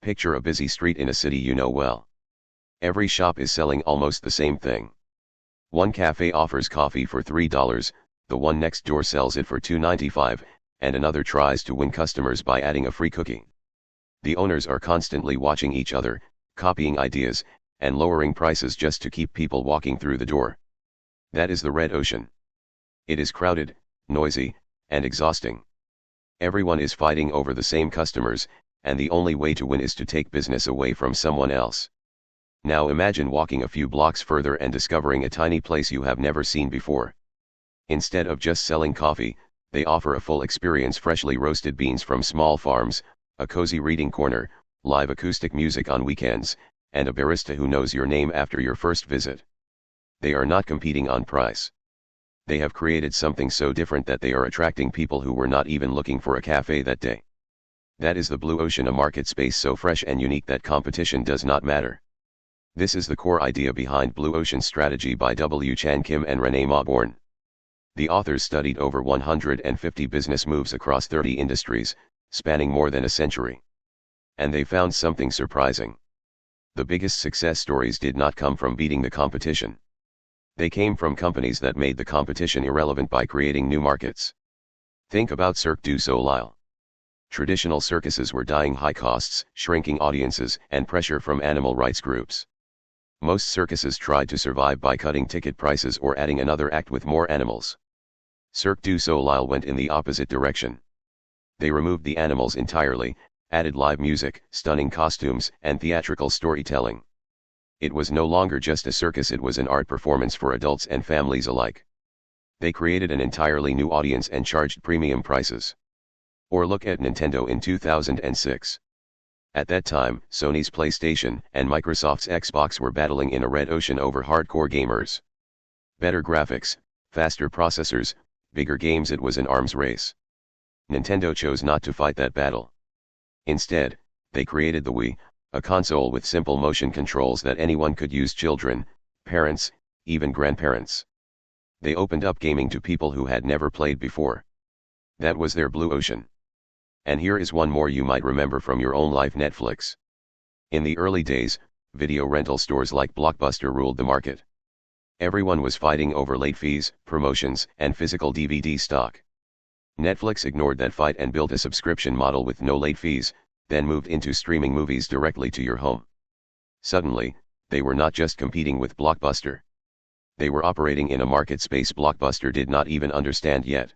Picture a busy street in a city you know well. Every shop is selling almost the same thing. One cafe offers coffee for $3, the one next door sells it for $2.95, and another tries to win customers by adding a free cookie. The owners are constantly watching each other, copying ideas, and lowering prices just to keep people walking through the door. That is the red ocean. It is crowded, noisy, and exhausting. Everyone is fighting over the same customers, and the only way to win is to take business away from someone else. Now imagine walking a few blocks further and discovering a tiny place you have never seen before. Instead of just selling coffee, they offer a full experience: freshly roasted beans from small farms, a cozy reading corner, live acoustic music on weekends, and a barista who knows your name after your first visit. They are not competing on price. They have created something so different that they are attracting people who were not even looking for a cafe that day. That is the blue ocean, a market space so fresh and unique that competition does not matter. This is the core idea behind Blue Ocean Strategy by W. Chan Kim and Renée Mauborgne. The authors studied over 150 business moves across 30 industries, spanning more than a century. And they found something surprising. The biggest success stories did not come from beating the competition. They came from companies that made the competition irrelevant by creating new markets. Think about Cirque du Soleil. Traditional circuses were dying: high costs, shrinking audiences, and pressure from animal rights groups. Most circuses tried to survive by cutting ticket prices or adding another act with more animals. Cirque du Soleil went in the opposite direction. They removed the animals entirely, added live music, stunning costumes, and theatrical storytelling. It was no longer just a circus, it was an art performance for adults and families alike. They created an entirely new audience and charged premium prices. Or look at Nintendo in 2006. At that time, Sony's PlayStation and Microsoft's Xbox were battling in a red ocean over hardcore gamers. Better graphics, faster processors, bigger games. It was an arms race. Nintendo chose not to fight that battle. Instead, they created the Wii, a console with simple motion controls that anyone could use: children, parents, even grandparents. They opened up gaming to people who had never played before. That was their blue ocean. And here is one more you might remember from your own life: Netflix. In the early days, video rental stores like Blockbuster ruled the market. Everyone was fighting over late fees, promotions, and physical DVD stock. Netflix ignored that fight and built a subscription model with no late fees, then moved into streaming movies directly to your home. Suddenly, they were not just competing with Blockbuster. They were operating in a market space Blockbuster did not even understand yet.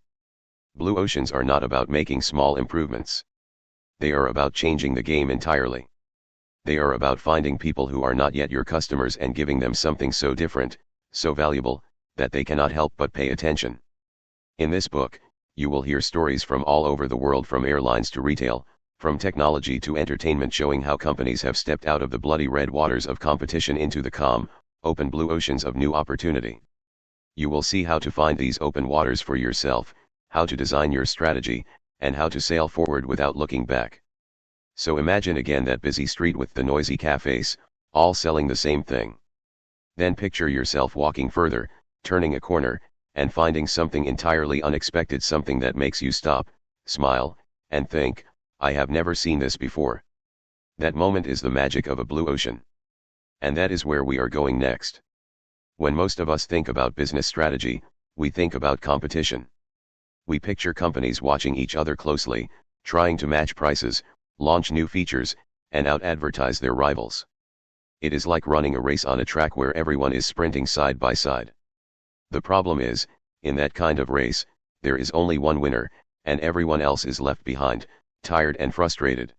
Blue oceans are not about making small improvements. They are about changing the game entirely. They are about finding people who are not yet your customers and giving them something so different, so valuable, that they cannot help but pay attention. In this book, you will hear stories from all over the world, from airlines to retail, from technology to entertainment, showing how companies have stepped out of the bloody red waters of competition into the calm, open blue oceans of new opportunity. You will see how to find these open waters for yourself, how to design your strategy, and how to sail forward without looking back. So imagine again that busy street with the noisy cafes, all selling the same thing. Then picture yourself walking further, turning a corner, and finding something entirely unexpected, something that makes you stop, smile, and think, I have never seen this before. That moment is the magic of a blue ocean. And that is where we are going next. When most of us think about business strategy, we think about competition. We picture companies watching each other closely, trying to match prices, launch new features, and out-advertise their rivals. It is like running a race on a track where everyone is sprinting side by side. The problem is, in that kind of race, there is only one winner, and everyone else is left behind, tired and frustrated.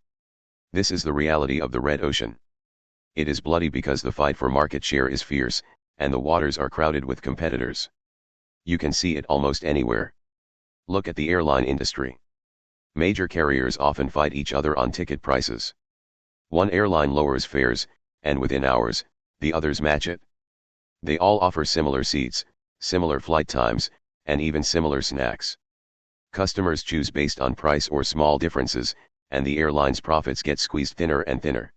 This is the reality of the red ocean. It is bloody because the fight for market share is fierce, and the waters are crowded with competitors. You can see it almost anywhere. Look at the airline industry. Major carriers often fight each other on ticket prices. One airline lowers fares, and within hours, the others match it. They all offer similar seats, similar flight times, and even similar snacks. Customers choose based on price or small differences, and the airline's profits get squeezed thinner and thinner.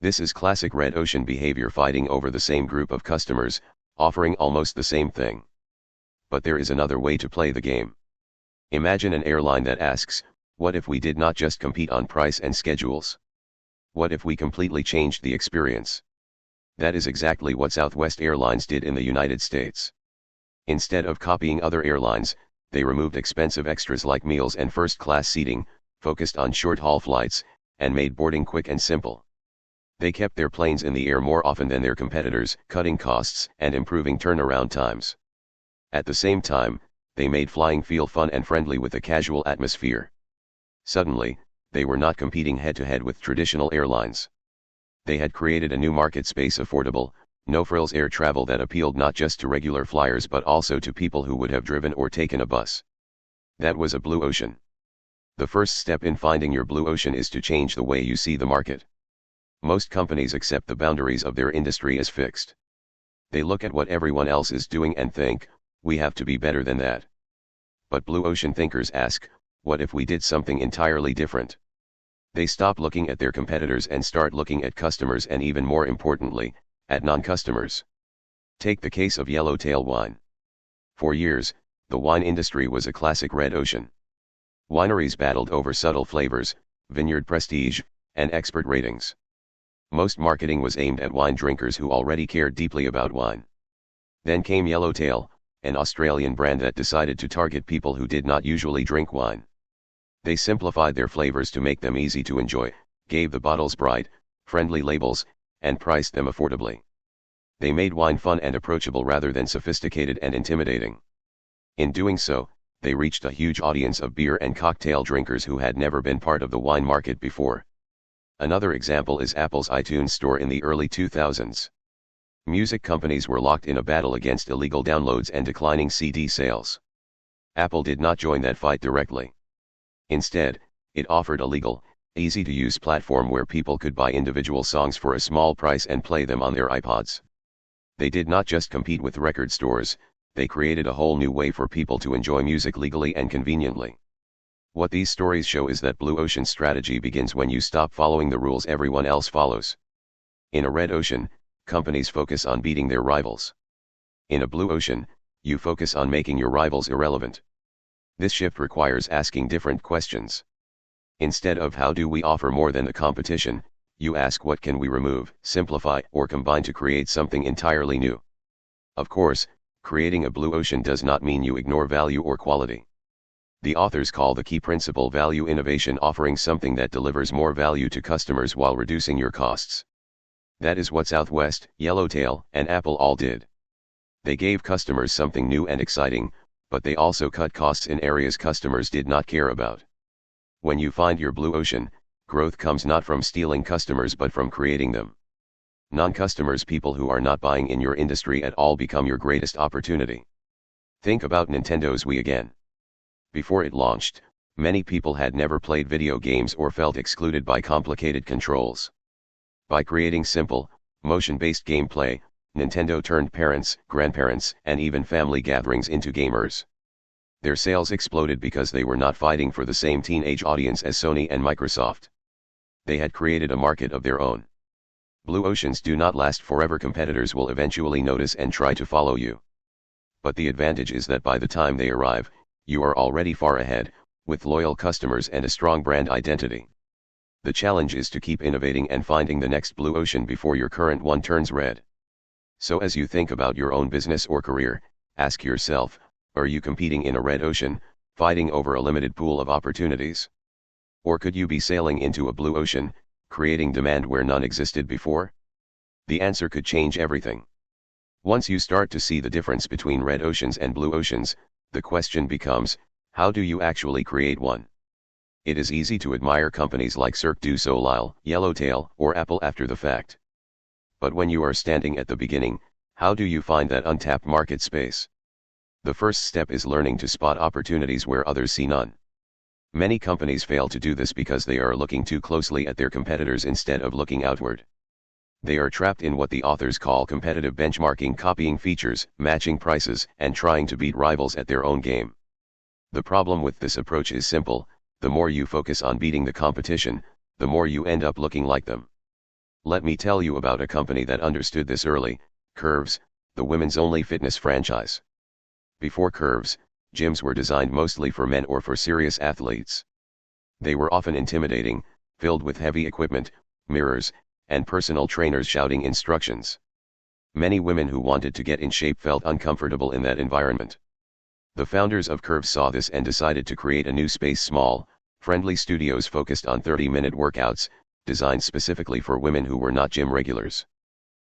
This is classic red ocean behavior, fighting over the same group of customers, offering almost the same thing. But there is another way to play the game. Imagine an airline that asks, what if we did not just compete on price and schedules? What if we completely changed the experience? That is exactly what Southwest Airlines did in the United States. Instead of copying other airlines, they removed expensive extras like meals and first-class seating, focused on short-haul flights, and made boarding quick and simple. They kept their planes in the air more often than their competitors, cutting costs and improving turnaround times. At the same time, they made flying feel fun and friendly with a casual atmosphere. Suddenly, they were not competing head-to-head with traditional airlines. They had created a new market space: affordable, no-frills air travel that appealed not just to regular flyers but also to people who would have driven or taken a bus. That was a blue ocean. The first step in finding your blue ocean is to change the way you see the market. Most companies accept the boundaries of their industry as fixed. They look at what everyone else is doing and think, we have to be better than that. But blue ocean thinkers ask, what if we did something entirely different? They stop looking at their competitors and start looking at customers, and even more importantly, at non-customers. Take the case of Yellowtail wine. For years, the wine industry was a classic red ocean. Wineries battled over subtle flavors, vineyard prestige, and expert ratings. Most marketing was aimed at wine drinkers who already cared deeply about wine. Then came Yellowtail, an Australian brand that decided to target people who did not usually drink wine. They simplified their flavors to make them easy to enjoy, gave the bottles bright, friendly labels, and priced them affordably. They made wine fun and approachable rather than sophisticated and intimidating. In doing so, they reached a huge audience of beer and cocktail drinkers who had never been part of the wine market before. Another example is Apple's iTunes Store in the early 2000s. Music companies were locked in a battle against illegal downloads and declining CD sales. Apple did not join that fight directly. Instead, it offered a legal, easy-to-use platform where people could buy individual songs for a small price and play them on their iPods. They did not just compete with record stores, they created a whole new way for people to enjoy music legally and conveniently. What these stories show is that blue ocean strategy begins when you stop following the rules everyone else follows. In a red ocean, companies focus on beating their rivals. In a blue ocean, you focus on making your rivals irrelevant. This shift requires asking different questions. Instead of how do we offer more than the competition, you ask what can we remove, simplify, or combine to create something entirely new. Of course, creating a blue ocean does not mean you ignore value or quality. The authors call the key principle value innovation, offering something that delivers more value to customers while reducing your costs. That is what Southwest, Yellowtail, and Apple all did. They gave customers something new and exciting, but they also cut costs in areas customers did not care about. When you find your blue ocean, growth comes not from stealing customers but from creating them. Non-customers, people who are not buying in your industry at all, become your greatest opportunity. Think about Nintendo's Wii again. Before it launched, many people had never played video games or felt excluded by complicated controls. By creating simple, motion-based gameplay, Nintendo turned parents, grandparents, and even family gatherings into gamers. Their sales exploded because they were not fighting for the same teenage audience as Sony and Microsoft. They had created a market of their own. Blue oceans do not last forever. Competitors will eventually notice and try to follow you. But the advantage is that by the time they arrive, you are already far ahead, with loyal customers and a strong brand identity. The challenge is to keep innovating and finding the next blue ocean before your current one turns red. So as you think about your own business or career, ask yourself, are you competing in a red ocean, fighting over a limited pool of opportunities? Or could you be sailing into a blue ocean, creating demand where none existed before? The answer could change everything. Once you start to see the difference between red oceans and blue oceans, the question becomes, how do you actually create one? It is easy to admire companies like Cirque du Soleil, Yellowtail, or Apple after the fact. But when you are standing at the beginning, how do you find that untapped market space? The first step is learning to spot opportunities where others see none. Many companies fail to do this because they are looking too closely at their competitors instead of looking outward. They are trapped in what the authors call competitive benchmarking, copying features, matching prices, and trying to beat rivals at their own game. The problem with this approach is simple: the more you focus on beating the competition, the more you end up looking like them. Let me tell you about a company that understood this early: Curves, the women's only fitness franchise. Before Curves, gyms were designed mostly for men or for serious athletes. They were often intimidating, filled with heavy equipment, mirrors, and personal trainers shouting instructions. Many women who wanted to get in shape felt uncomfortable in that environment. The founders of Curves saw this and decided to create a new space: small, friendly studios focused on 30-minute workouts, designed specifically for women who were not gym regulars.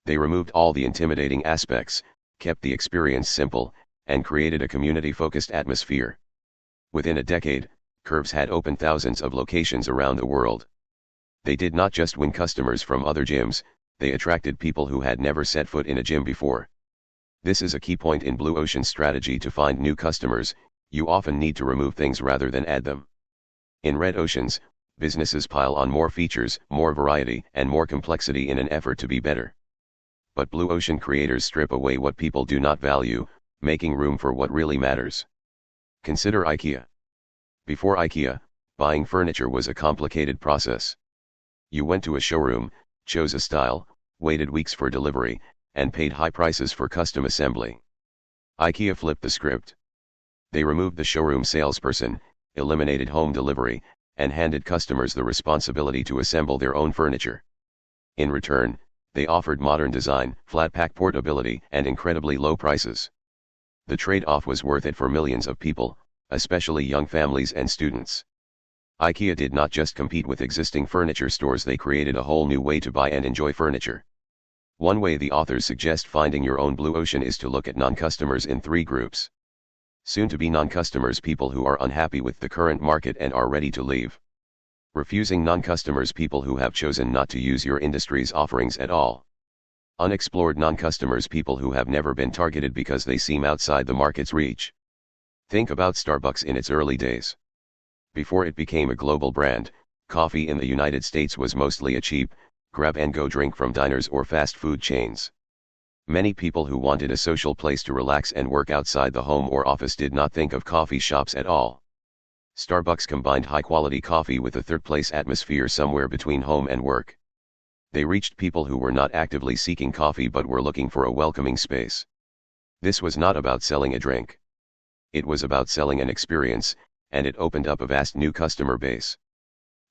They removed all the intimidating aspects, kept the experience simple, and created a community-focused atmosphere. Within a decade, Curves had opened thousands of locations around the world. They did not just win customers from other gyms, they attracted people who had never set foot in a gym before. This is a key point in Blue Ocean's strategy to find new customers: you often need to remove things rather than add them. In Red Oceans, businesses pile on more features, more variety, and more complexity in an effort to be better. But Blue Ocean creators strip away what people do not value, making room for what really matters. Consider IKEA. Before IKEA, buying furniture was a complicated process. You went to a showroom, chose a style, waited weeks for delivery, and paid high prices for custom assembly. IKEA flipped the script. They removed the showroom salesperson, eliminated home delivery, and handed customers the responsibility to assemble their own furniture. In return, they offered modern design, flat-pack portability, and incredibly low prices. The trade-off was worth it for millions of people, especially young families and students. IKEA did not just compete with existing furniture stores, they created a whole new way to buy and enjoy furniture. One way the authors suggest finding your own Blue Ocean is to look at non-customers in 3 groups. Soon-to-be non-customers: people who are unhappy with the current market and are ready to leave. Refusing non-customers: people who have chosen not to use your industry's offerings at all. Unexplored non-customers: people who have never been targeted because they seem outside the market's reach. Think about Starbucks in its early days. Before it became a global brand, coffee in the United States was mostly a cheap, grab-and-go drink from diners or fast food chains. Many people who wanted a social place to relax and work outside the home or office did not think of coffee shops at all. Starbucks combined high-quality coffee with a third-place atmosphere somewhere between home and work. They reached people who were not actively seeking coffee but were looking for a welcoming space. This was not about selling a drink. It was about selling an experience, and it opened up a vast new customer base.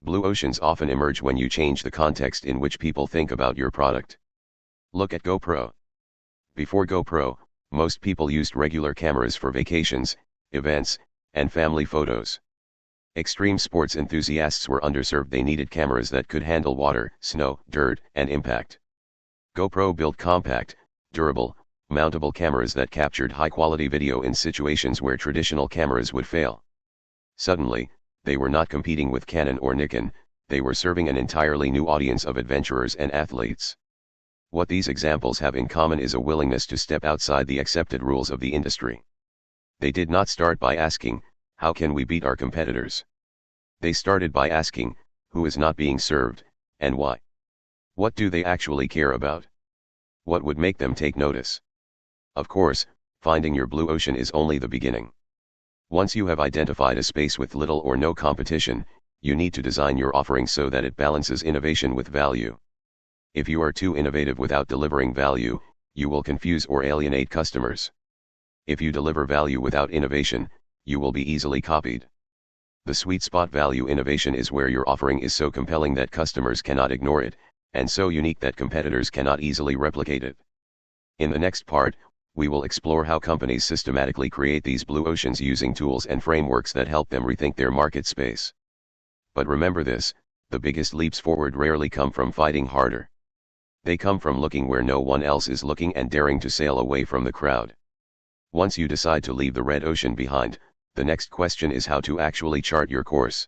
Blue Oceans often emerge when you change the context in which people think about your product. Look at GoPro. Before GoPro, most people used regular cameras for vacations, events, and family photos. Extreme sports enthusiasts were underserved. They needed cameras that could handle water, snow, dirt, and impact. GoPro built compact, durable, mountable cameras that captured high-quality video in situations where traditional cameras would fail. Suddenly, they were not competing with Canon or Nikon, they were serving an entirely new audience of adventurers and athletes. What these examples have in common is a willingness to step outside the accepted rules of the industry. They did not start by asking, "How can we beat our competitors?" They started by asking, "Who is not being served, and why? What do they actually care about? What would make them take notice?" Of course, finding your Blue Ocean is only the beginning. Once you have identified a space with little or no competition, you need to design your offering so that it balances innovation with value. If you are too innovative without delivering value, you will confuse or alienate customers. If you deliver value without innovation, you will be easily copied. The sweet spot: value innovation is where your offering is so compelling that customers cannot ignore it, and so unique that competitors cannot easily replicate it. In the next part, we will explore how companies systematically create these Blue Oceans using tools and frameworks that help them rethink their market space. But remember this: the biggest leaps forward rarely come from fighting harder. They come from looking where no one else is looking and daring to sail away from the crowd. Once you decide to leave the red ocean behind, the next question is how to actually chart your course.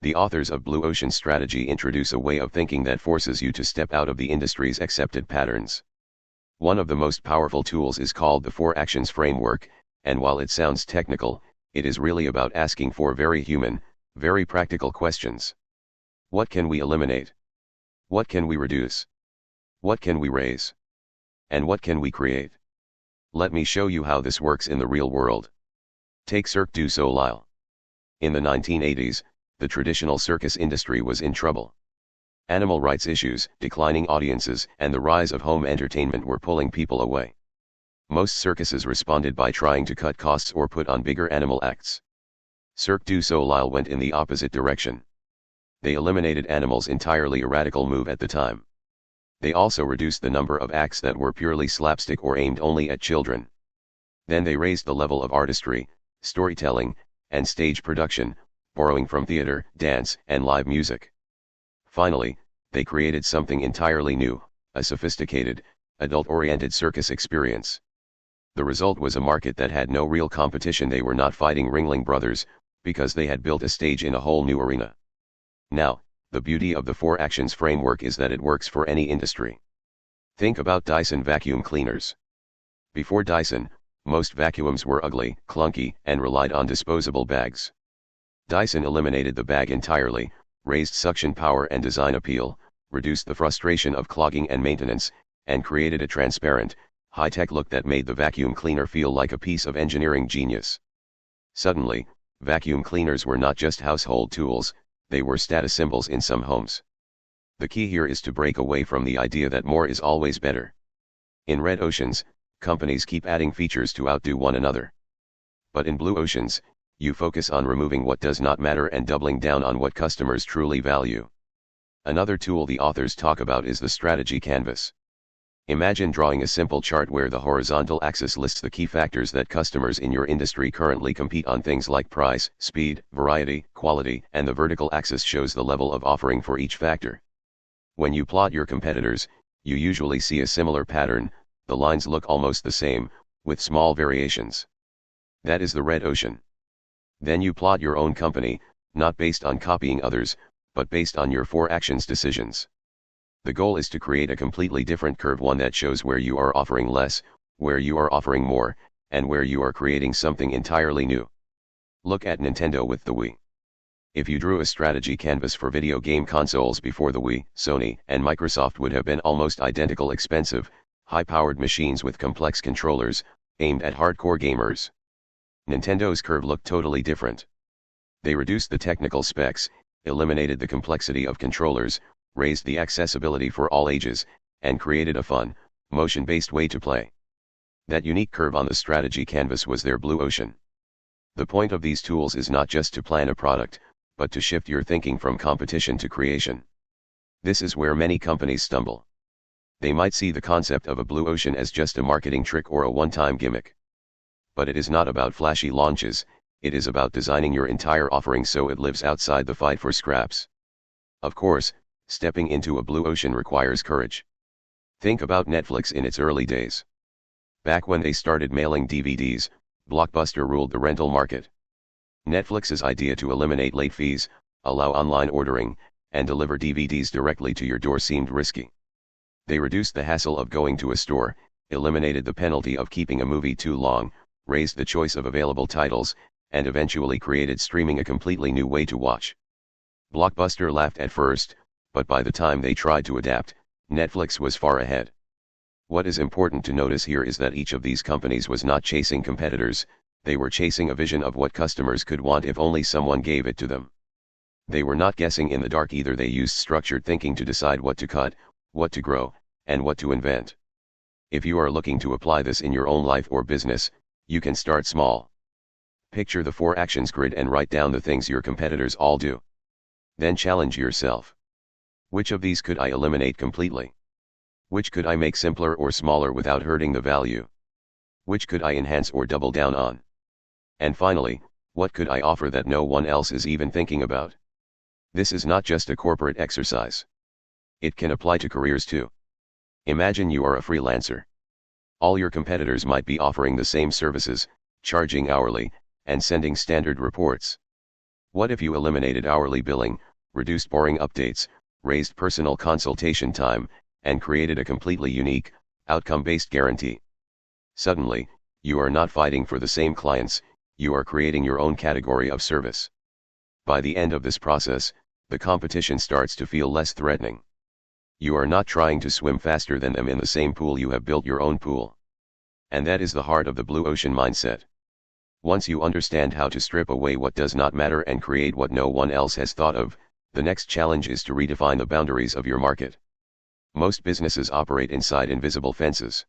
The authors of Blue Ocean Strategy introduce a way of thinking that forces you to step out of the industry's accepted patterns. One of the most powerful tools is called the 4 Actions Framework, and while it sounds technical, it is really about asking 4 very human, very practical questions. What can we eliminate? What can we reduce? What can we raise? And what can we create? Let me show you how this works in the real world. Take Cirque du Soleil. In the 1980s, the traditional circus industry was in trouble. Animal rights issues, declining audiences, and the rise of home entertainment were pulling people away. Most circuses responded by trying to cut costs or put on bigger animal acts. Cirque du Soleil went in the opposite direction. They eliminated animals entirely, a radical move at the time. They also reduced the number of acts that were purely slapstick or aimed only at children. Then they raised the level of artistry, storytelling, and stage production, borrowing from theater, dance, and live music. Finally, they created something entirely new, a sophisticated, adult-oriented circus experience. The result was a market that had no real competition. They were not fighting Ringling Brothers, because they had built a stage in a whole new arena. Now, the beauty of the 4 actions framework is that it works for any industry. Think about Dyson vacuum cleaners. Before Dyson, most vacuums were ugly, clunky, and relied on disposable bags. Dyson eliminated the bag entirely, raised suction power and design appeal, reduced the frustration of clogging and maintenance, and created a transparent, high-tech look that made the vacuum cleaner feel like a piece of engineering genius. Suddenly, vacuum cleaners were not just household tools, they were status symbols in some homes. The key here is to break away from the idea that more is always better. In red oceans, companies keep adding features to outdo one another. But in blue oceans, you focus on removing what does not matter and doubling down on what customers truly value. Another tool the authors talk about is the strategy canvas. Imagine drawing a simple chart where the horizontal axis lists the key factors that customers in your industry currently compete on, things like price, speed, variety, quality, and the vertical axis shows the level of offering for each factor. When you plot your competitors, you usually see a similar pattern. The lines look almost the same, with small variations. That is the red ocean. Then you plot your own company, not based on copying others, but based on your 4 actions decisions. The goal is to create a completely different curve, one that shows where you are offering less, where you are offering more, and where you are creating something entirely new. Look at Nintendo with the Wii. If you drew a strategy canvas for video game consoles before the Wii, Sony and Microsoft would have been almost identical: expensive, high-powered machines with complex controllers, aimed at hardcore gamers. Nintendo's curve looked totally different. They reduced the technical specs, eliminated the complexity of controllers, raised the accessibility for all ages, and created a fun, motion-based way to play. That unique curve on the strategy canvas was their blue ocean. The point of these tools is not just to plan a product, but to shift your thinking from competition to creation. This is where many companies stumble. They might see the concept of a blue ocean as just a marketing trick or a one-time gimmick. But it is not about flashy launches, it is about designing your entire offering so it lives outside the fight for scraps. Of course, stepping into a blue ocean requires courage. Think about Netflix in its early days. Back when they started mailing DVDs, Blockbuster ruled the rental market. Netflix's idea to eliminate late fees, allow online ordering, and deliver DVDs directly to your door seemed risky. They reduced the hassle of going to a store, eliminated the penalty of keeping a movie too long, raised the choice of available titles, and eventually created streaming, a completely new way to watch. Blockbuster laughed at first, but by the time they tried to adapt, Netflix was far ahead. What is important to notice here is that each of these companies was not chasing competitors, they were chasing a vision of what customers could want if only someone gave it to them. They were not guessing in the dark either. They used structured thinking to decide what to cut, what to grow, and what to invent. If you are looking to apply this in your own life or business, you can start small. Picture the 4 actions grid and write down the things your competitors all do. Then challenge yourself. Which of these could I eliminate completely? Which could I make simpler or smaller without hurting the value? Which could I enhance or double down on? And finally, what could I offer that no one else is even thinking about? This is not just a corporate exercise. It can apply to careers too. Imagine you are a freelancer. All your competitors might be offering the same services, charging hourly, and sending standard reports. What if you eliminated hourly billing, reduced boring updates, raised personal consultation time, and created a completely unique, outcome-based guarantee? Suddenly, you are not fighting for the same clients, you are creating your own category of service. By the end of this process, the competition starts to feel less threatening. You are not trying to swim faster than them in the same pool, you have built your own pool. And that is the heart of the blue ocean mindset. Once you understand how to strip away what does not matter and create what no one else has thought of, the next challenge is to redefine the boundaries of your market. Most businesses operate inside invisible fences.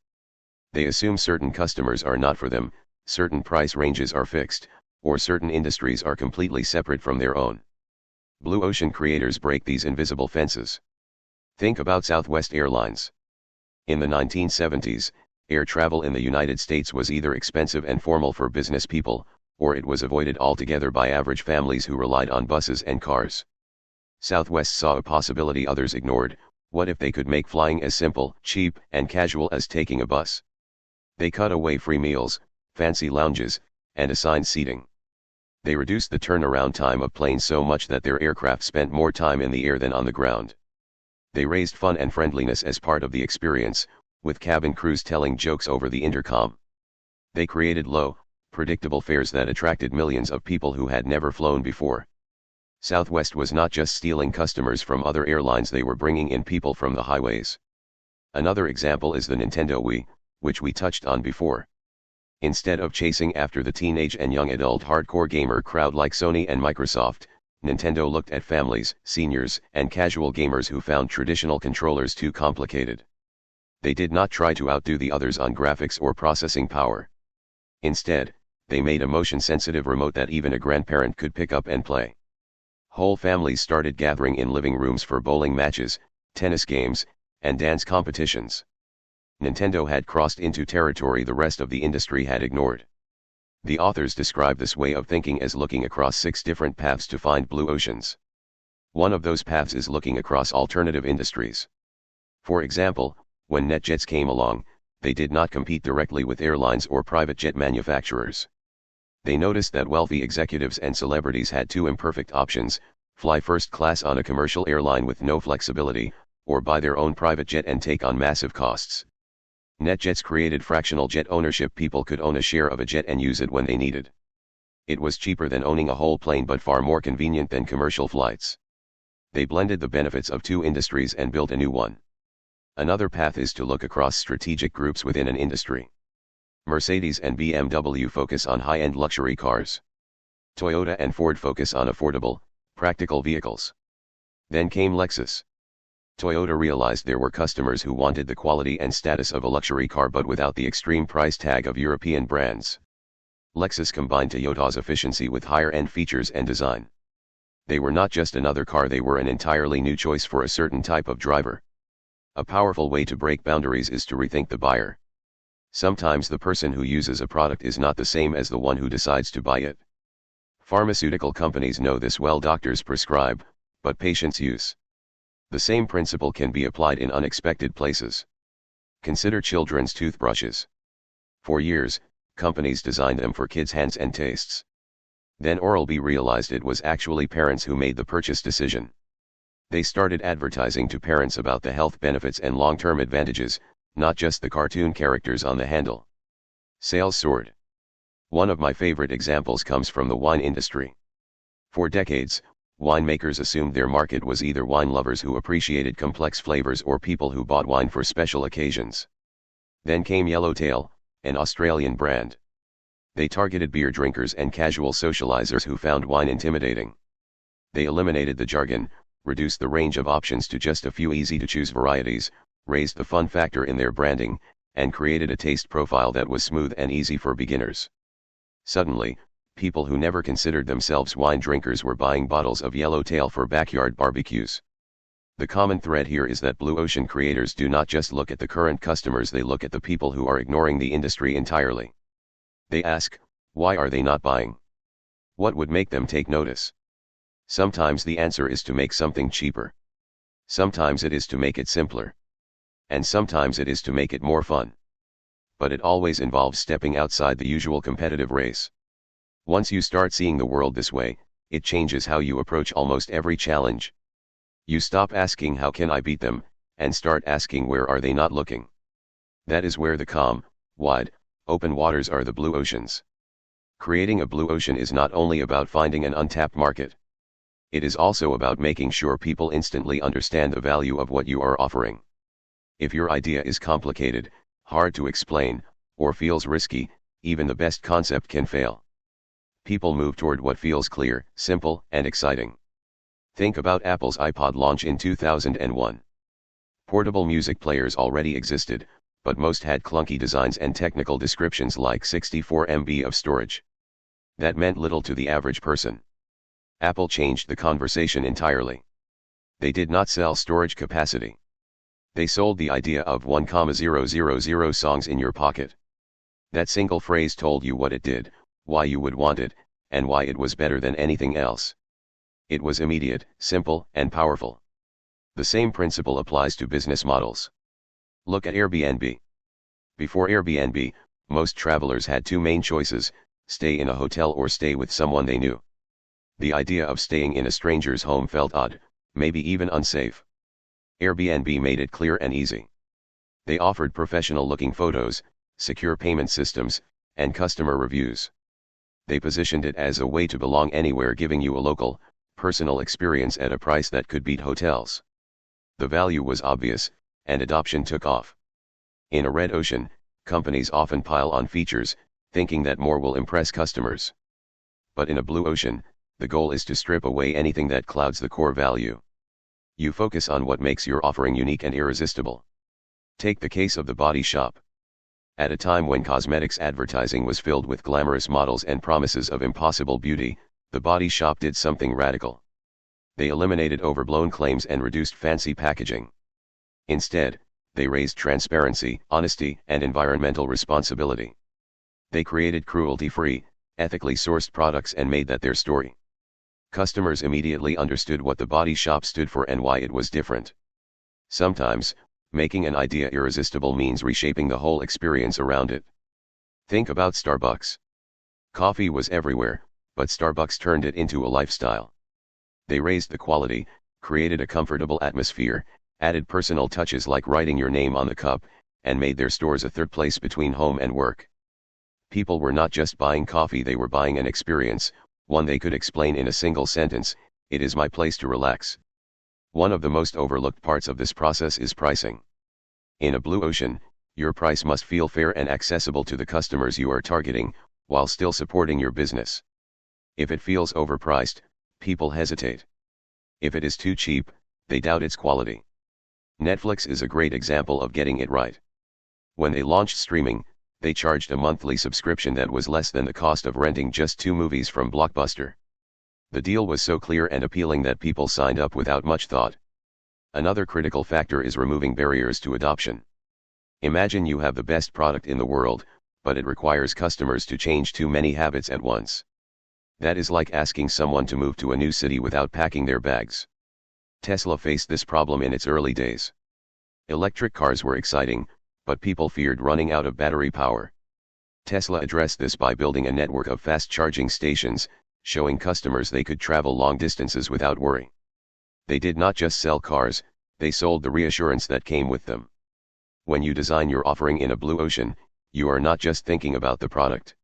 They assume certain customers are not for them, certain price ranges are fixed, or certain industries are completely separate from their own. Blue ocean creators break these invisible fences. Think about Southwest Airlines. In the 1970s, air travel in the United States was either expensive and formal for business people, or it was avoided altogether by average families who relied on buses and cars. Southwest saw a possibility others ignored: what if they could make flying as simple, cheap, and casual as taking a bus? They cut away free meals, fancy lounges, and assigned seating. They reduced the turnaround time of planes so much that their aircraft spent more time in the air than on the ground. They raised fun and friendliness as part of the experience, with cabin crews telling jokes over the intercom. They created low, predictable fares that attracted millions of people who had never flown before. Southwest was not just stealing customers from other airlines, they were bringing in people from the highways. Another example is the Nintendo Wii, which we touched on before. Instead of chasing after the teenage and young adult hardcore gamer crowd like Sony and Microsoft, Nintendo looked at families, seniors, and casual gamers who found traditional controllers too complicated. They did not try to outdo the others on graphics or processing power. Instead, they made a motion-sensitive remote that even a grandparent could pick up and play. Whole families started gathering in living rooms for bowling matches, tennis games, and dance competitions. Nintendo had crossed into territory the rest of the industry had ignored. The authors describe this way of thinking as looking across 6 different paths to find blue oceans. One of those paths is looking across alternative industries. For example, when NetJets came along, they did not compete directly with airlines or private jet manufacturers. They noticed that wealthy executives and celebrities had 2 imperfect options: fly first class on a commercial airline with no flexibility, or buy their own private jet and take on massive costs. NetJets created fractional jet ownership. People could own a share of a jet and use it when they needed. It was cheaper than owning a whole plane but far more convenient than commercial flights. They blended the benefits of 2 industries and built a new one. Another path is to look across strategic groups within an industry. Mercedes and BMW focus on high-end luxury cars. Toyota and Ford focus on affordable, practical vehicles. Then came Lexus. Toyota realized there were customers who wanted the quality and status of a luxury car but without the extreme price tag of European brands. Lexus combined Toyota's efficiency with higher-end features and design. They were not just another car, they were an entirely new choice for a certain type of driver. A powerful way to break boundaries is to rethink the buyer. Sometimes the person who uses a product is not the same as the one who decides to buy it. Pharmaceutical companies know this well. Doctors prescribe, but patients use. The same principle can be applied in unexpected places. Consider children's toothbrushes. For years, companies designed them for kids' hands and tastes. Then Oral-B realized it was actually parents who made the purchase decision. They started advertising to parents about the health benefits and long-term advantages, not just the cartoon characters on the handle. Sales soared. One of my favorite examples comes from the wine industry. For decades, winemakers assumed their market was either wine lovers who appreciated complex flavors or people who bought wine for special occasions. Then came Yellowtail, an Australian brand. They targeted beer drinkers and casual socializers who found wine intimidating. They eliminated the jargon, reduced the range of options to just a few easy-to-choose varieties, raised the fun factor in their branding, and created a taste profile that was smooth and easy for beginners. Suddenly, people who never considered themselves wine drinkers were buying bottles of Yellowtail for backyard barbecues. The common thread here is that blue ocean creators do not just look at the current customers, they look at the people who are ignoring the industry entirely. They ask, why are they not buying? What would make them take notice? Sometimes the answer is to make something cheaper. Sometimes it is to make it simpler. And sometimes it is to make it more fun. But it always involves stepping outside the usual competitive race. Once you start seeing the world this way, it changes how you approach almost every challenge. You stop asking how can I beat them, and start asking where are they not looking. That is where the calm, wide, open waters are the blue oceans. Creating a blue ocean is not only about finding an untapped market. It is also about making sure people instantly understand the value of what you are offering. If your idea is complicated, hard to explain, or feels risky, even the best concept can fail. People move toward what feels clear, simple, and exciting. Think about Apple's iPod launch in 2001. Portable music players already existed, but most had clunky designs and technical descriptions like 64 MB of storage. That meant little to the average person. Apple changed the conversation entirely. They did not sell storage capacity. They sold the idea of 1,000 songs in your pocket. That single phrase told you what it did, why you would want it, and why it was better than anything else. It was immediate, simple, and powerful. The same principle applies to business models. Look at Airbnb. Before Airbnb, most travelers had two main choices: stay in a hotel or stay with someone they knew. The idea of staying in a stranger's home felt odd, maybe even unsafe. Airbnb made it clear and easy. They offered professional-looking photos, secure payment systems, and customer reviews. They positioned it as a way to belong anywhere, giving you a local, personal experience at a price that could beat hotels. The value was obvious, and adoption took off. In a red ocean, companies often pile on features, thinking that more will impress customers. But in a blue ocean, the goal is to strip away anything that clouds the core value. You focus on what makes your offering unique and irresistible. Take the case of The Body Shop. At a time when cosmetics advertising was filled with glamorous models and promises of impossible beauty, The Body Shop did something radical. They eliminated overblown claims and reduced fancy packaging. Instead, they raised transparency, honesty, and environmental responsibility. They created cruelty-free, ethically sourced products and made that their story. Customers immediately understood what The Body Shop stood for and why it was different. Sometimes, making an idea irresistible means reshaping the whole experience around it. Think about Starbucks. Coffee was everywhere, but Starbucks turned it into a lifestyle. They raised the quality, created a comfortable atmosphere, added personal touches like writing your name on the cup, and made their stores a third place between home and work. People were not just buying coffee, they were buying an experience, one they could explain in a single sentence: it is my place to relax. One of the most overlooked parts of this process is pricing. In a blue ocean, your price must feel fair and accessible to the customers you are targeting, while still supporting your business. If it feels overpriced, people hesitate. If it is too cheap, they doubt its quality. Netflix is a great example of getting it right. When they launched streaming, they charged a monthly subscription that was less than the cost of renting just 2 movies from Blockbuster. The deal was so clear and appealing that people signed up without much thought. Another critical factor is removing barriers to adoption. Imagine you have the best product in the world, but it requires customers to change too many habits at once. That is like asking someone to move to a new city without packing their bags. Tesla faced this problem in its early days. Electric cars were exciting, but people feared running out of battery power. Tesla addressed this by building a network of fast charging stations, showing customers they could travel long distances without worry. They did not just sell cars, they sold the reassurance that came with them. When you design your offering in a blue ocean, you are not just thinking about the product.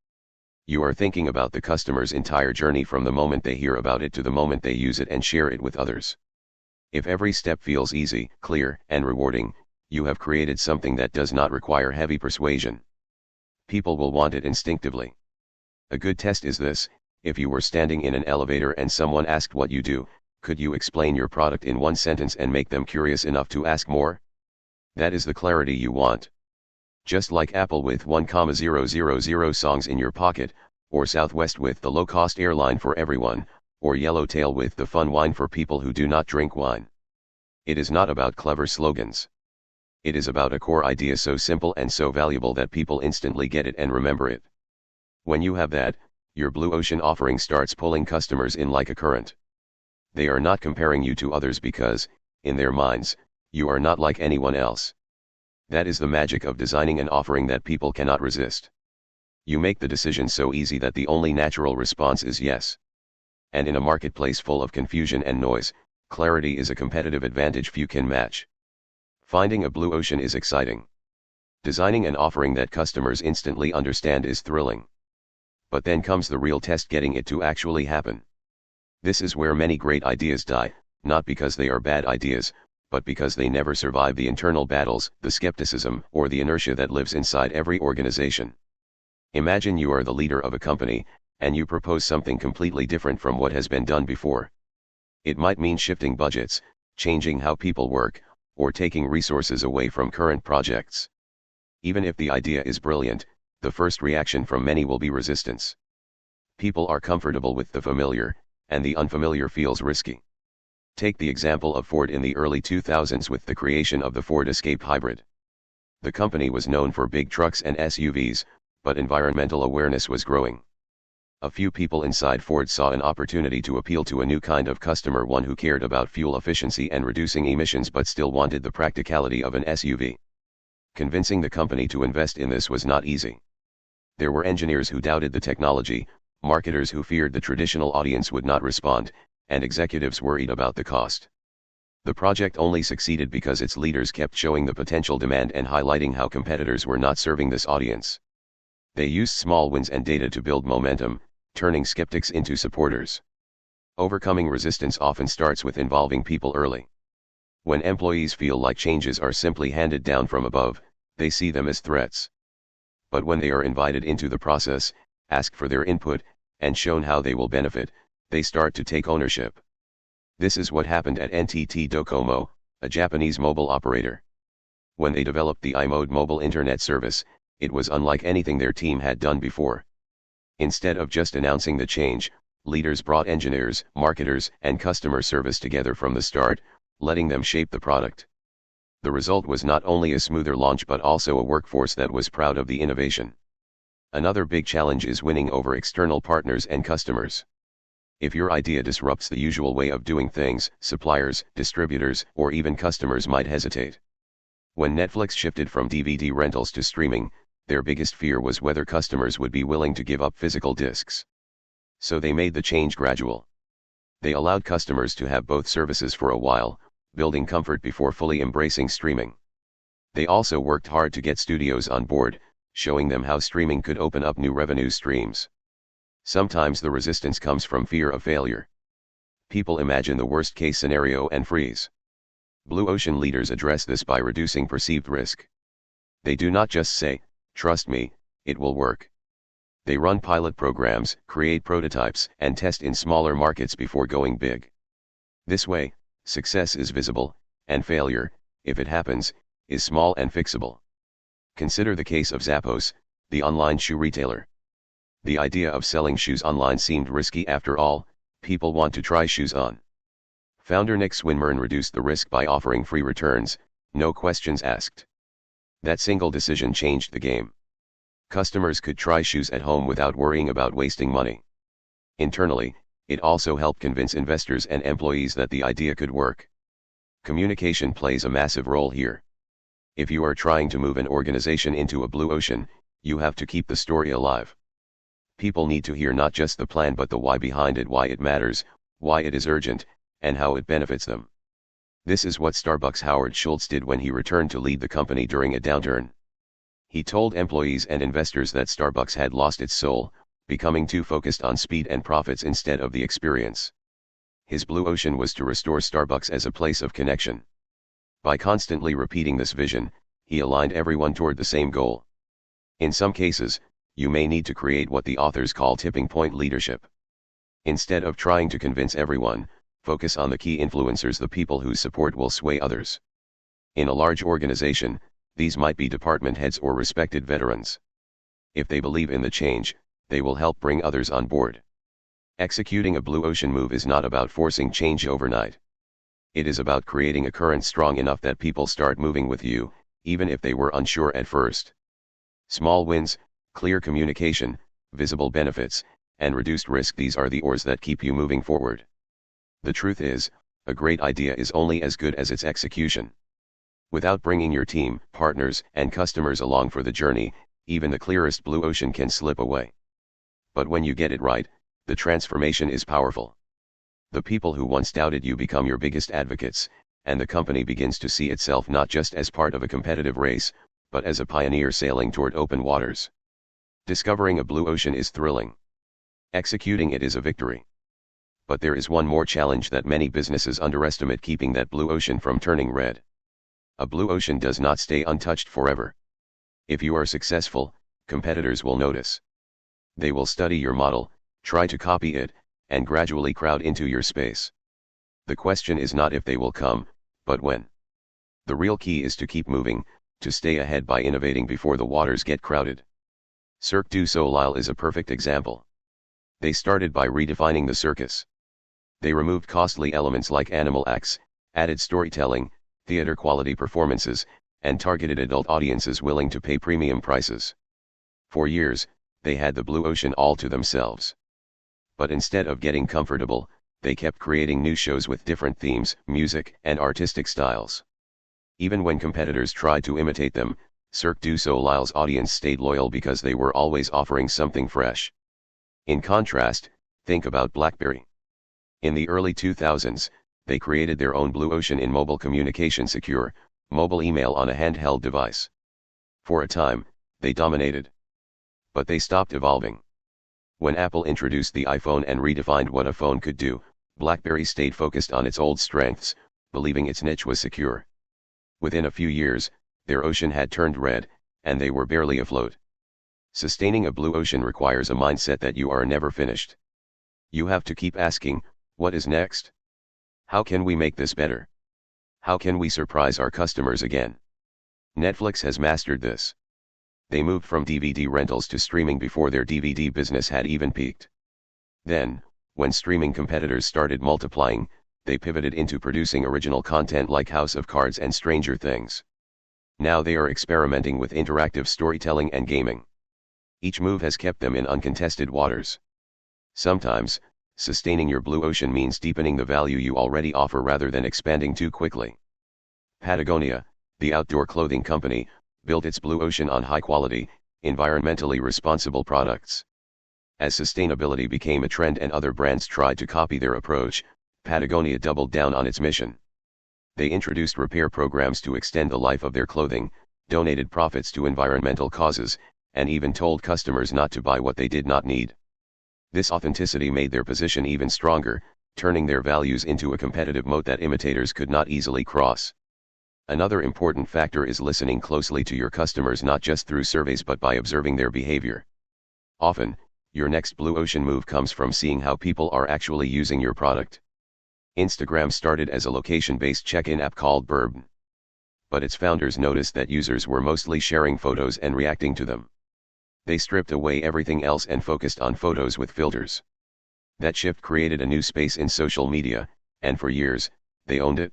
You are thinking about the customer's entire journey, from the moment they hear about it to the moment they use it and share it with others. If every step feels easy, clear, and rewarding, you have created something that does not require heavy persuasion. People will want it instinctively. A good test is this: if you were standing in an elevator and someone asked what you do, could you explain your product in one sentence and make them curious enough to ask more? That is the clarity you want. Just like Apple with 1,000 songs in your pocket, or Southwest with the low-cost airline for everyone, or Yellowtail with the fun wine for people who do not drink wine. It is not about clever slogans. It is about a core idea so simple and so valuable that people instantly get it and remember it. When you have that, your blue ocean offering starts pulling customers in like a current. They are not comparing you to others because, in their minds, you are not like anyone else. That is the magic of designing an offering that people cannot resist. You make the decision so easy that the only natural response is yes. And in a marketplace full of confusion and noise, clarity is a competitive advantage few can match. Finding a blue ocean is exciting. Designing an offering that customers instantly understand is thrilling. But then comes the real test: getting it to actually happen. This is where many great ideas die, not because they are bad ideas, but because they never survive the internal battles, the skepticism, or the inertia that lives inside every organization. Imagine you are the leader of a company, and you propose something completely different from what has been done before. It might mean shifting budgets, changing how people work, or taking resources away from current projects. Even if the idea is brilliant, the first reaction from many will be resistance. People are comfortable with the familiar, and the unfamiliar feels risky. Take the example of Ford in the early 2000s with the creation of the Ford Escape Hybrid. The company was known for big trucks and SUVs, but environmental awareness was growing. A few people inside Ford saw an opportunity to appeal to a new kind of customer, one who cared about fuel efficiency and reducing emissions but still wanted the practicality of an SUV. Convincing the company to invest in this was not easy. There were engineers who doubted the technology, marketers who feared the traditional audience would not respond, and executives worried about the cost. The project only succeeded because its leaders kept showing the potential demand and highlighting how competitors were not serving this audience. They used small wins and data to build momentum, turning skeptics into supporters. Overcoming resistance often starts with involving people early. When employees feel like changes are simply handed down from above, they see them as threats. But when they are invited into the process, asked for their input, and shown how they will benefit, they start to take ownership. This is what happened at NTT Docomo, a Japanese mobile operator. When they developed the iMode mobile internet service, it was unlike anything their team had done before. Instead of just announcing the change, leaders brought engineers, marketers, and customer service together from the start, letting them shape the product. The result was not only a smoother launch but also a workforce that was proud of the innovation. Another big challenge is winning over external partners and customers. If your idea disrupts the usual way of doing things, suppliers, distributors, or even customers might hesitate. When Netflix shifted from DVD rentals to streaming, their biggest fear was whether customers would be willing to give up physical discs. So they made the change gradual. They allowed customers to have both services for a while, building comfort before fully embracing streaming. They also worked hard to get studios on board, showing them how streaming could open up new revenue streams. Sometimes the resistance comes from fear of failure. People imagine the worst-case scenario and freeze. Blue Ocean leaders address this by reducing perceived risk. They do not just say, "Trust me, it will work." They run pilot programs, create prototypes, and test in smaller markets before going big. This way, success is visible, and failure, if it happens, is small and fixable. Consider the case of Zappos, the online shoe retailer. The idea of selling shoes online seemed risky. After all, people want to try shoes on. Founder Nick Swinmurn reduced the risk by offering free returns, no questions asked. That single decision changed the game. Customers could try shoes at home without worrying about wasting money. Internally, it also helped convince investors and employees that the idea could work. Communication plays a massive role here. If you are trying to move an organization into a blue ocean, you have to keep the story alive. People need to hear not just the plan but the why behind it, why it matters, why it is urgent, and how it benefits them. This is what Starbucks' Howard Schultz did when he returned to lead the company during a downturn. He told employees and investors that Starbucks had lost its soul, becoming too focused on speed and profits instead of the experience. His blue ocean was to restore Starbucks as a place of connection. By constantly repeating this vision, he aligned everyone toward the same goal. In some cases, you may need to create what the authors call tipping point leadership. Instead of trying to convince everyone, focus on the key influencers, the people whose support will sway others. In a large organization, these might be department heads or respected veterans. If they believe in the change, they will help bring others on board. Executing a blue ocean move is not about forcing change overnight. It is about creating a current strong enough that people start moving with you, even if they were unsure at first. Small wins, clear communication, visible benefits, and reduced risk, these are the oars that keep you moving forward. The truth is, a great idea is only as good as its execution. Without bringing your team, partners, and customers along for the journey, even the clearest blue ocean can slip away. But when you get it right, the transformation is powerful. The people who once doubted you become your biggest advocates, and the company begins to see itself not just as part of a competitive race, but as a pioneer sailing toward open waters. Discovering a blue ocean is thrilling. Executing it is a victory. But there is one more challenge that many businesses underestimate: keeping that blue ocean from turning red. A blue ocean does not stay untouched forever. If you are successful, competitors will notice. They will study your model, try to copy it, and gradually crowd into your space. The question is not if they will come, but when. The real key is to keep moving, to stay ahead by innovating before the waters get crowded. Cirque du Soleil is a perfect example. They started by redefining the circus. They removed costly elements like animal acts, added storytelling, theater-quality performances, and targeted adult audiences willing to pay premium prices. For years, they had the blue ocean all to themselves. But instead of getting comfortable, they kept creating new shows with different themes, music, and artistic styles. Even when competitors tried to imitate them, Cirque du Soleil's audience stayed loyal because they were always offering something fresh. In contrast, think about BlackBerry. In the early 2000s, they created their own blue ocean in mobile communication, secure, mobile email on a handheld device. For a time, they dominated. But they stopped evolving. When Apple introduced the iPhone and redefined what a phone could do, BlackBerry stayed focused on its old strengths, believing its niche was secure. Within a few years, their ocean had turned red, and they were barely afloat. Sustaining a blue ocean requires a mindset that you are never finished. You have to keep asking, what is next? How can we make this better? How can we surprise our customers again? Netflix has mastered this. They moved from DVD rentals to streaming before their DVD business had even peaked. Then, when streaming competitors started multiplying, they pivoted into producing original content like House of Cards and Stranger Things. Now they are experimenting with interactive storytelling and gaming. Each move has kept them in uncontested waters. Sometimes, sustaining your blue ocean means deepening the value you already offer rather than expanding too quickly. Patagonia, the outdoor clothing company, built its blue ocean on high-quality, environmentally responsible products. As sustainability became a trend and other brands tried to copy their approach, Patagonia doubled down on its mission. They introduced repair programs to extend the life of their clothing, donated profits to environmental causes, and even told customers not to buy what they did not need. This authenticity made their position even stronger, turning their values into a competitive moat that imitators could not easily cross. Another important factor is listening closely to your customers, not just through surveys but by observing their behavior. Often, your next blue ocean move comes from seeing how people are actually using your product. Instagram started as a location-based check-in app called Burb. But its founders noticed that users were mostly sharing photos and reacting to them. They stripped away everything else and focused on photos with filters. That shift created a new space in social media, and for years, they owned it.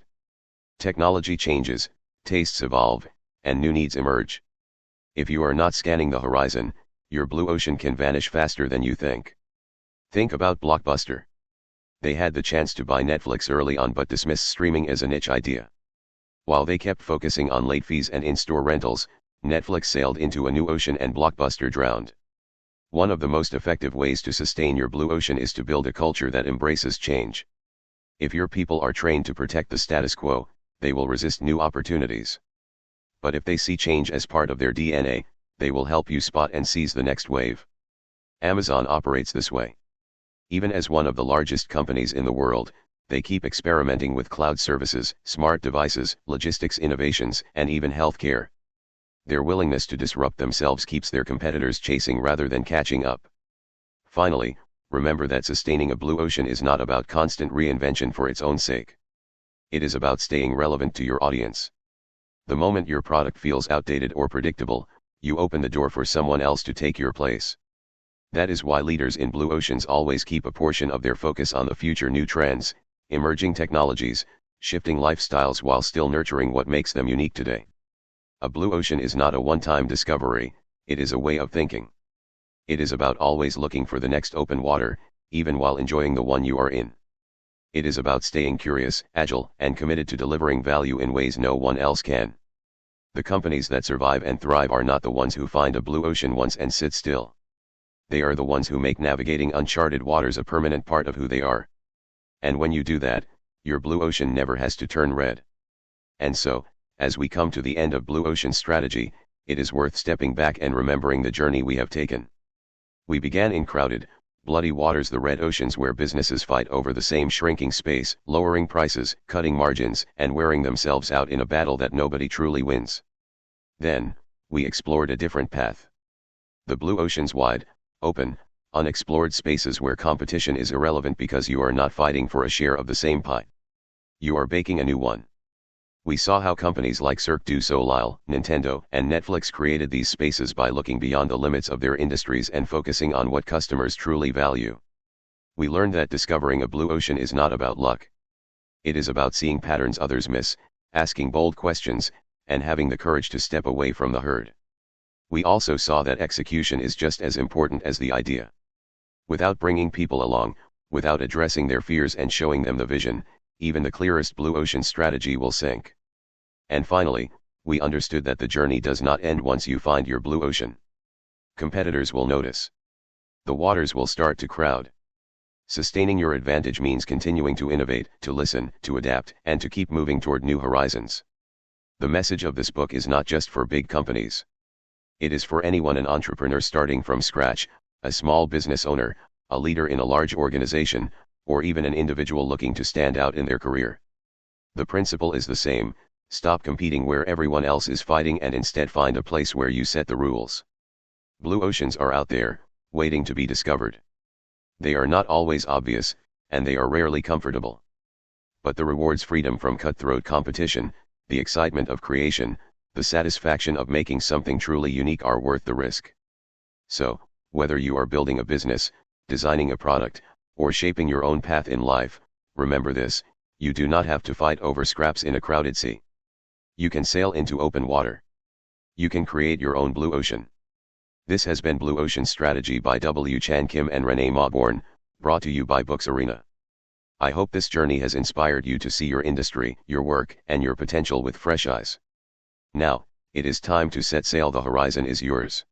Technology changes, tastes evolve, and new needs emerge. If you are not scanning the horizon, your blue ocean can vanish faster than you think. Think about Blockbuster. They had the chance to buy Netflix early on but dismissed streaming as a niche idea. While they kept focusing on late fees and in-store rentals, Netflix sailed into a new ocean and Blockbuster drowned. One of the most effective ways to sustain your blue ocean is to build a culture that embraces change. If your people are trained to protect the status quo, they will resist new opportunities. But if they see change as part of their DNA, they will help you spot and seize the next wave. Amazon operates this way. Even as one of the largest companies in the world, they keep experimenting with cloud services, smart devices, logistics innovations, and even healthcare. Their willingness to disrupt themselves keeps their competitors chasing rather than catching up. Finally, remember that sustaining a blue ocean is not about constant reinvention for its own sake. It is about staying relevant to your audience. The moment your product feels outdated or predictable, you open the door for someone else to take your place. That is why leaders in blue oceans always keep a portion of their focus on the future new trends, emerging technologies, shifting lifestyles while still nurturing what makes them unique today. A blue ocean is not a one-time discovery, it is a way of thinking. It is about always looking for the next open water, even while enjoying the one you are in. It is about staying curious, agile, and committed to delivering value in ways no one else can. The companies that survive and thrive are not the ones who find a blue ocean once and sit still. They are the ones who make navigating uncharted waters a permanent part of who they are. And when you do that, your blue ocean never has to turn red. And so, as we come to the end of Blue Ocean Strategy, it is worth stepping back and remembering the journey we have taken. We began in crowded, bloody waters, the red oceans where businesses fight over the same shrinking space, lowering prices, cutting margins, and wearing themselves out in a battle that nobody truly wins. Then, we explored a different path. The blue ocean's wide, open, unexplored spaces where competition is irrelevant because you are not fighting for a share of the same pie. You are baking a new one. We saw how companies like Cirque du Soleil, Nintendo, and Netflix created these spaces by looking beyond the limits of their industries and focusing on what customers truly value. We learned that discovering a blue ocean is not about luck. It is about seeing patterns others miss, asking bold questions, and having the courage to step away from the herd. We also saw that execution is just as important as the idea. Without bringing people along, without addressing their fears and showing them the vision, even the clearest blue ocean strategy will sink. And finally, we understood that the journey does not end once you find your blue ocean. Competitors will notice. The waters will start to crowd. Sustaining your advantage means continuing to innovate, to listen, to adapt, and to keep moving toward new horizons. The message of this book is not just for big companies. It is for anyone, an entrepreneur starting from scratch, a small business owner, a leader in a large organization, or even an individual looking to stand out in their career. The principle is the same: stop competing where everyone else is fighting and instead find a place where you set the rules. Blue oceans are out there, waiting to be discovered. They are not always obvious, and they are rarely comfortable. But the rewards: freedom from cutthroat competition, the excitement of creation, the satisfaction of making something truly unique are worth the risk. So, whether you are building a business, designing a product, or shaping your own path in life, remember this: you do not have to fight over scraps in a crowded sea. You can sail into open water. You can create your own blue ocean. This has been Blue Ocean Strategy by W. Chan Kim and Renée Mauborgne, brought to you by Books Arena. I hope this journey has inspired you to see your industry, your work, and your potential with fresh eyes. Now, it is time to set sail. The horizon is yours.